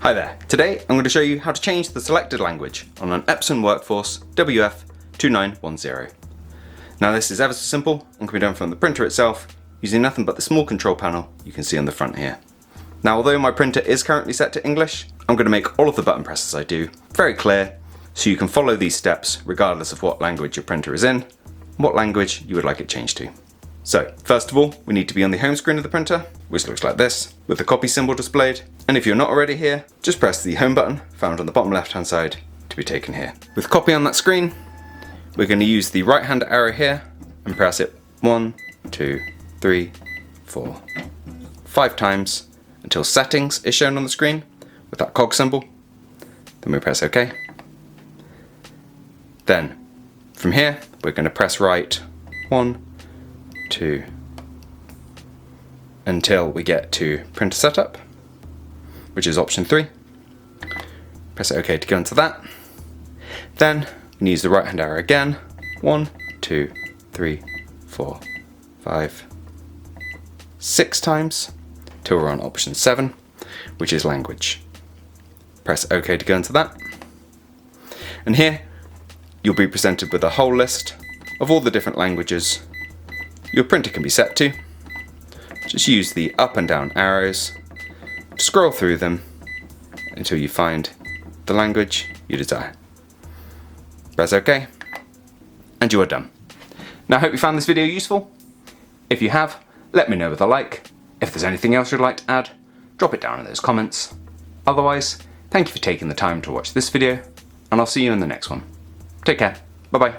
Hi there, today I'm going to show you how to change the selected language on an Epson WorkForce WF-2910. Now this is ever so simple and can be done from the printer itself using nothing but the small control panel you can see on the front here. Now although my printer is currently set to English, I'm going to make all of the button presses I do very clear so you can follow these steps regardless of what language your printer is in and what language you would like it changed to. So, first of all, we need to be on the home screen of the printer, which looks like this, with the copy symbol displayed. And if you're not already here, just press the home button found on the bottom left hand side to be taken here. With copy on that screen, we're going to use the right hand arrow here and press it 1, 2, 3, 4, 5 times until settings is shown on the screen with that cog symbol. Then we press OK. Then, from here, we're going to press right 1, 2 until we get to printer setup, which is option 3. Press OK to go into that. Then we use the right hand arrow again. 1, 2, 3, 4, 5, 6 times till we're on option 7, which is language. Press OK to go into that. And here you'll be presented with a whole list of all the different languages your printer can be set to. Just use the up and down arrows to scroll through them until you find the language you desire. Press OK, and you are done. Now I hope you found this video useful. If you have, let me know with a like. If there's anything else you'd like to add, drop it down in those comments. Otherwise, thank you for taking the time to watch this video, and I'll see you in the next one. Take care. Bye bye.